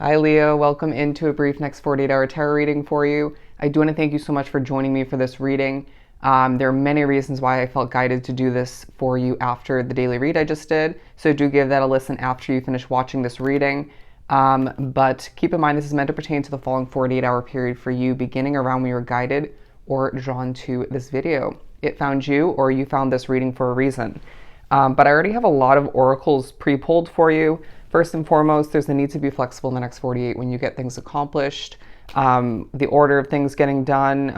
Hi Leo, welcome into a brief next 48-hour tarot reading for you. I do want to thank you so much for joining me for this reading. There are many reasons why I felt guided to do this for you after the daily read I just did, so do give that a listen after you finish watching this reading. But keep in mind this is meant to pertain to the following 48-hour period for you, beginning around when you were guided or drawn to this video. It found you, or you found this reading for a reason. But I already have a lot of oracles pre-pulled for you. First and foremost, there's the need to be flexible in the next 48 when you get things accomplished. The order of things getting done.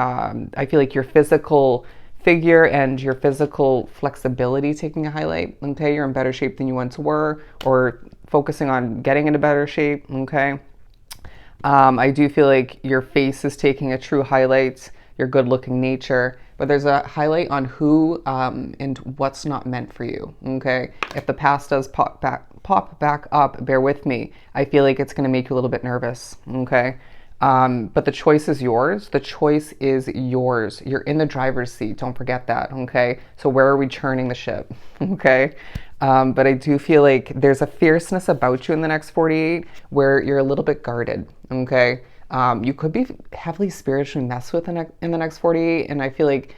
I feel like your physical figure and your physical flexibility taking a highlight. Okay, you're in better shape than you once were, or focusing on getting into better shape. Okay. I do feel like your face is taking a true highlight, your good looking nature, but there's a highlight on who and what's not meant for you. Okay. If the past does pop back up, bear with me. I feel like it's going to make you a little bit nervous. Okay. But the choice is yours. The choice is yours. You're in the driver's seat. Don't forget that. Okay. So where are we churning the ship? Okay. But I do feel like there's a fierceness about you in the next 48 where you're a little bit guarded. Okay. You could be heavily spiritually messed with in the next 48. And I feel like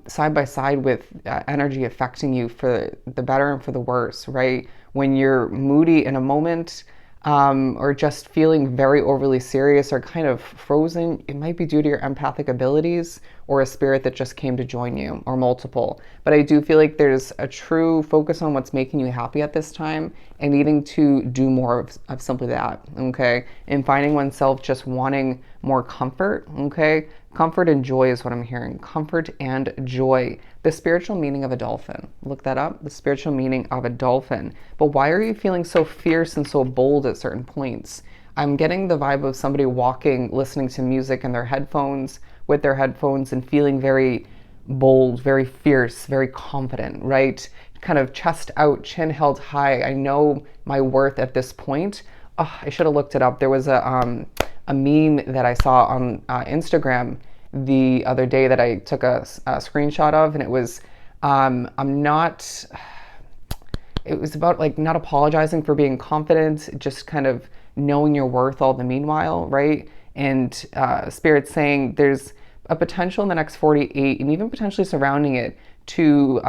side by side with energy affecting you for the better and for the worse, right? When you're moody in a moment, or just feeling very overly serious or kind of frozen, it might be due to your empathic abilities or a spirit that just came to join you, or multiple. But I do feel like there's a true focus on what's making you happy at this time and needing to do more of simply that, okay? And finding oneself just wanting more comfort, okay? Comfort and joy is what I'm hearing. Comfort and joy. The spiritual meaning of a dolphin. Look that up. The spiritual meaning of a dolphin. But why are you feeling so fierce and so bold at certain points? I'm getting the vibe of somebody walking, listening to music in their headphones, with their headphones, and feeling very bold, very fierce, very confident, right? Kind of chest out, chin held high. I know my worth at this point. Oh, I should have looked it up. There was a meme that I saw on Instagram the other day that I took a screenshot of, and it was it was about like not apologizing for being confident, just kind of knowing your worth all the meanwhile, right? And Spirit saying there's a potential in the next 48 and even potentially surrounding it to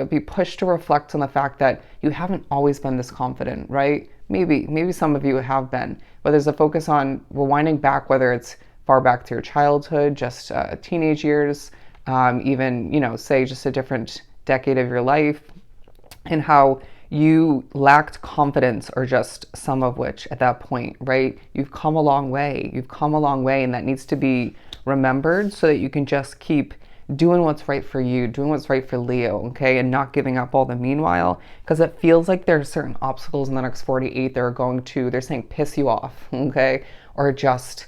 be pushed to reflect on the fact that you haven't always been this confident, right? Maybe some of you have been, but there's a focus on rewinding back, whether it's far back to your childhood, just teenage years, even, say just a different decade of your life, and how you lacked confidence, or just some of which at that point, right? You've come a long way. You've come a long way, and that needs to be remembered so that you can just keep doing what's right for you, doing what's right for Leo, okay? And not giving up all the meanwhile, because it feels like there are certain obstacles in the next 48 that are going to, they're saying piss you off, okay? Or just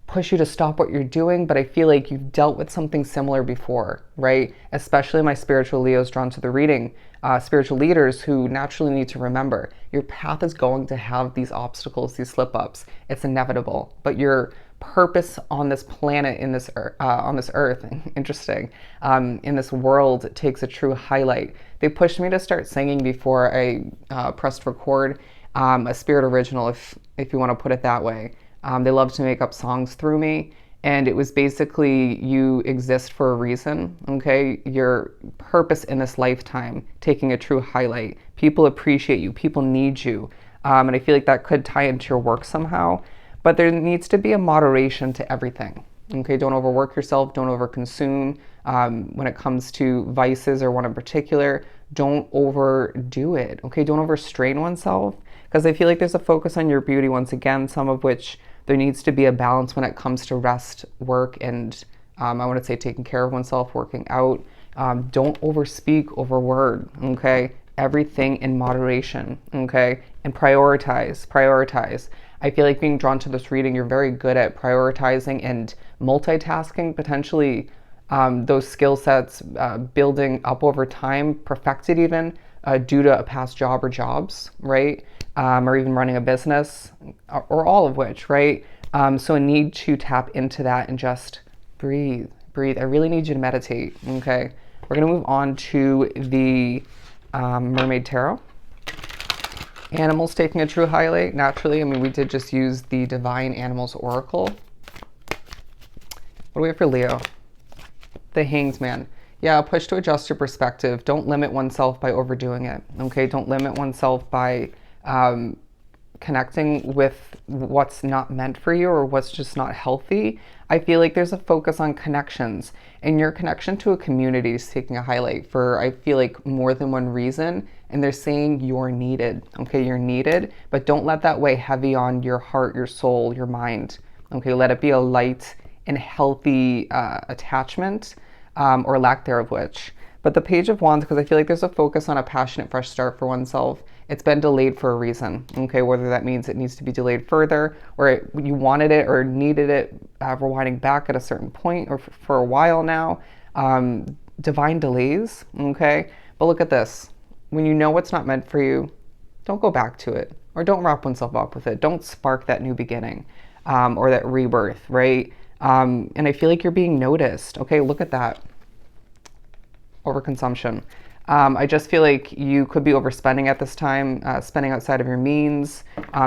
push you to stop what you're doing, but I feel like you've dealt with something similar before, right? Especially my spiritual Leos drawn to the reading, spiritual leaders who naturally need to remember your path is going to have these obstacles, these slip-ups. It's inevitable, but your purpose on this planet, in this on this earth, interesting, in this world takes a true highlight. They pushed me to start singing before I pressed record, a spirit original, if you want to put it that way. They love to make up songs through me, and it was basically you exist for a reason, okay? Your purpose in this lifetime taking a true highlight. People appreciate you. People need you. And I feel like that could tie into your work somehow, but there needs to be a moderation to everything, okay? Don't overwork yourself. Don't overconsume. When it comes to vices or one in particular, don't overdo it, okay? Don't overstrain oneself, because I feel like there's a focus on your beauty once again, some of which there needs to be a balance when it comes to rest, work, and I want to say taking care of oneself, working out. Don't overspeak, overword, okay? Everything in moderation, okay? And prioritize. I feel like being drawn to this reading, you're very good at prioritizing and multitasking, potentially those skill sets building up over time, perfected even due to a past job or jobs, right? Or even running a business, or all of which, right? So I need to tap into that and just breathe. I really need you to meditate, okay? We're gonna move on to the Mermaid Tarot. Animals taking a true highlight, naturally. I mean, we did just use the Divine Animals Oracle. What do we have for Leo? The Hanged Man. Yeah, push to adjust your perspective. Don't limit oneself by overdoing it, okay? Don't limit oneself by connecting with what's not meant for you or what's just not healthy. I feel like there's a focus on connections, and your connection to a community is taking a highlight for, I feel like, more than one reason. And they're saying you're needed, okay? You're needed, but don't let that weigh heavy on your heart, your soul, your mind, okay? Let it be a light and healthy attachment, or lack thereof which. But the Page of Wands, because I feel like there's a focus on a passionate fresh start for oneself. It's been delayed for a reason, okay? Whether that means it needs to be delayed further, or you wanted it or needed it rewinding back at a certain point, or for a while now. Divine delays, okay? But look at this. When you know what's not meant for you, don't go back to it, or don't wrap oneself up with it. Don't spark that new beginning, or that rebirth, right? And I feel like you're being noticed, okay? Look at that. Overconsumption. I just feel like you could be overspending at this time, spending outside of your means.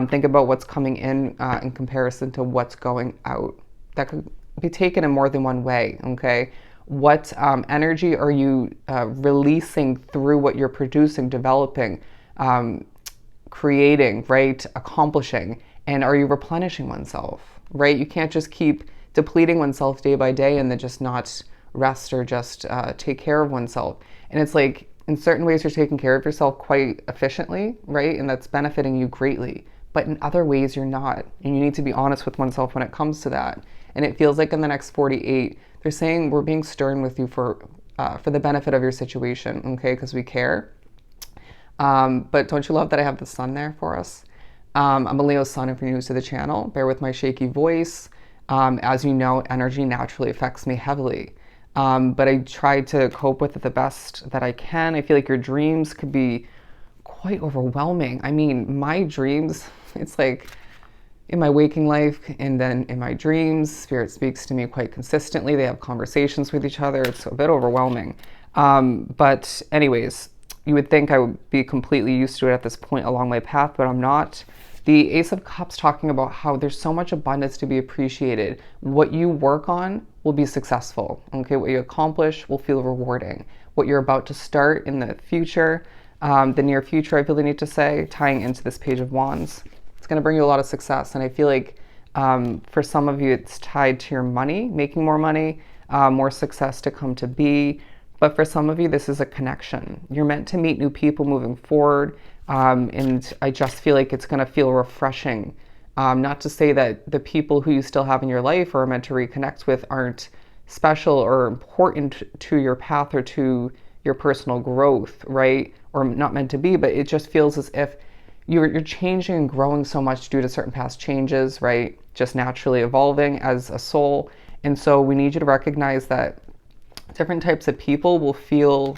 Think about what's coming in comparison to what's going out. That could be taken in more than one way, okay? What energy are you releasing through what you're producing, developing, creating, right? Accomplishing? And are you replenishing oneself, right? You can't just keep depleting oneself day by day and then just not rest or just take care of oneself. And it's like, in certain ways you're taking care of yourself quite efficiently, right? And that's benefiting you greatly. But in other ways you're not. And you need to be honest with oneself when it comes to that. And it feels like in the next 48, they're saying we're being stern with you for the benefit of your situation, okay? Because we care. But don't you love that I have the sun there for us? I'm a Leo sun if you're new to the channel. Bear with my shaky voice. As you know, energy naturally affects me heavily. But I try to cope with it the best that I can. I feel like your dreams could be quite overwhelming. I mean, my dreams, it's like in my waking life and then in my dreams, Spirit speaks to me quite consistently. They have conversations with each other. It's a bit overwhelming. But anyways, you would think I would be completely used to it at this point along my path, but I'm not. The Ace of Cups talking about how there's so much abundance to be appreciated. What you work on will be successful, okay? What you accomplish will feel rewarding. What you're about to start in the future, the near future, I really need to say, tying into this Page of Wands, it's gonna bring you a lot of success. And I feel like for some of you, it's tied to your money, making more money, more success to come to be. But for some of you, this is a connection. You're meant to meet new people moving forward. And I just feel like it's going to feel refreshing. Not to say that the people who you still have in your life or are meant to reconnect with aren't special or important to your path or to your personal growth, right? Or not meant to be, but it just feels as if you're changing and growing so much due to certain past changes, right? Just naturally evolving as a soul. And so we need you to recognize that different types of people will feel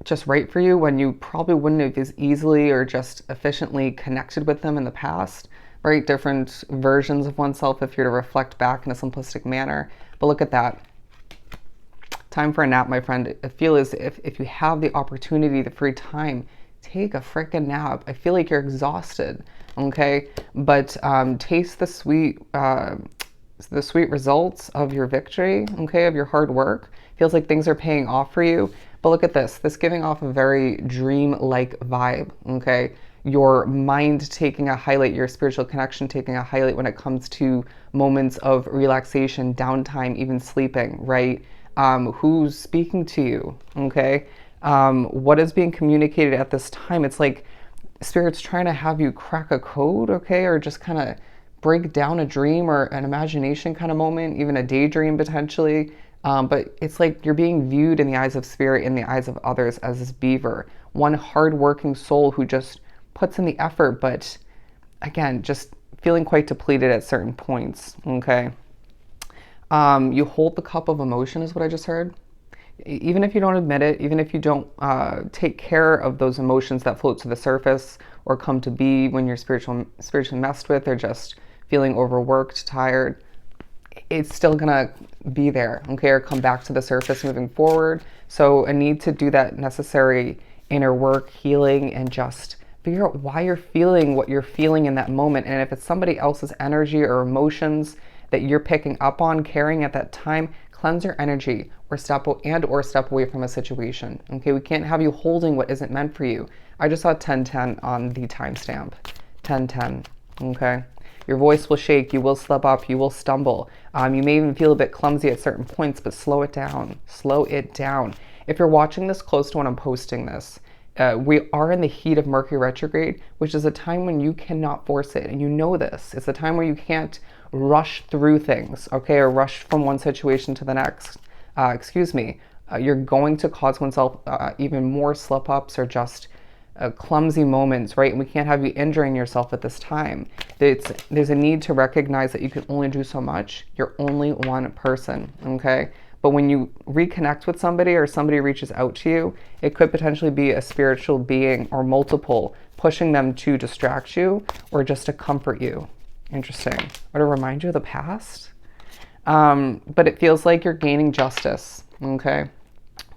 just right for you when you probably wouldn't have as easily or just efficiently connected with them in the past, right? Different versions of oneself if you're to reflect back in a simplistic manner. But look at that. Time for a nap, my friend. I feel as if you have the opportunity, the free time, take a freaking nap. I feel like you're exhausted, okay? But taste the sweet results of your victory, okay, of your hard work. Feels like things are paying off for you. But look at this giving off a very dream-like vibe, okay? Your mind taking a highlight, your spiritual connection taking a highlight when it comes to moments of relaxation, downtime, even sleeping, right? Who's speaking to you, okay? What is being communicated at this time? It's like Spirit's trying to have you crack a code, okay? Or just kind of break down a dream or an imagination kind of moment, even a daydream potentially. But it's like you're being viewed in the eyes of Spirit, in the eyes of others as this beaver, one hardworking soul who just puts in the effort, but again, just feeling quite depleted at certain points, okay? You hold the cup of emotion is what I just heard. Even if you don't admit it, even if you don't take care of those emotions that float to the surface or come to be when you're spiritually messed with or just feeling overworked, tired, it's still gonna be there, okay, or come back to the surface moving forward. So a need to do that necessary inner work, healing, and just figure out why you're feeling what you're feeling in that moment. And if it's somebody else's energy or emotions that you're picking up on, carrying at that time, cleanse your energy or step away from a situation. Okay, we can't have you holding what isn't meant for you. I just saw 1010 on the timestamp. 1010. Okay. Your voice will shake, you will slip up, you will stumble. You may even feel a bit clumsy at certain points, but slow it down. Slow it down. If you're watching this close to when I'm posting this, we are in the heat of Mercury retrograde, which is a time when you cannot force it. And you know this. It's a time where you can't rush through things, okay, or rush from one situation to the next. You're going to cause oneself even more slip ups or just clumsy moments, right? And we can't have you injuring yourself at this time. There's a need to recognize that you can only do so much. You're only one person, okay? But when you reconnect with somebody or somebody reaches out to you, it could potentially be a spiritual being or multiple pushing them to distract you or just to comfort you. Interesting. Or to remind you of the past. But it feels like you're gaining justice, okay?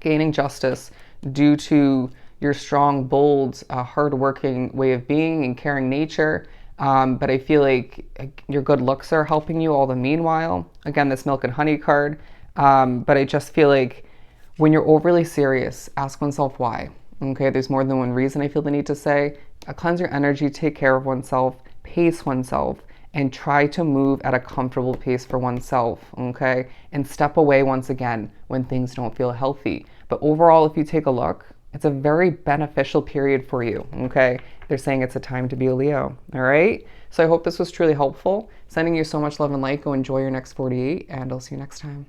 Gaining justice due to your strong, bold, hardworking way of being and caring nature. But I feel like your good looks are helping you all the meanwhile. Again, this milk and honey card. But I just feel like when you're overly serious, ask oneself why. Okay, there's more than one reason I feel the need to say. Cleanse your energy, take care of oneself, pace oneself, and try to move at a comfortable pace for oneself, okay? And step away once again when things don't feel healthy. But overall, if you take a look, it's a very beneficial period for you, okay? They're saying it's a time to be a Leo, all right? So I hope this was truly helpful. Sending you so much love and light. Go enjoy your next 48, and I'll see you next time.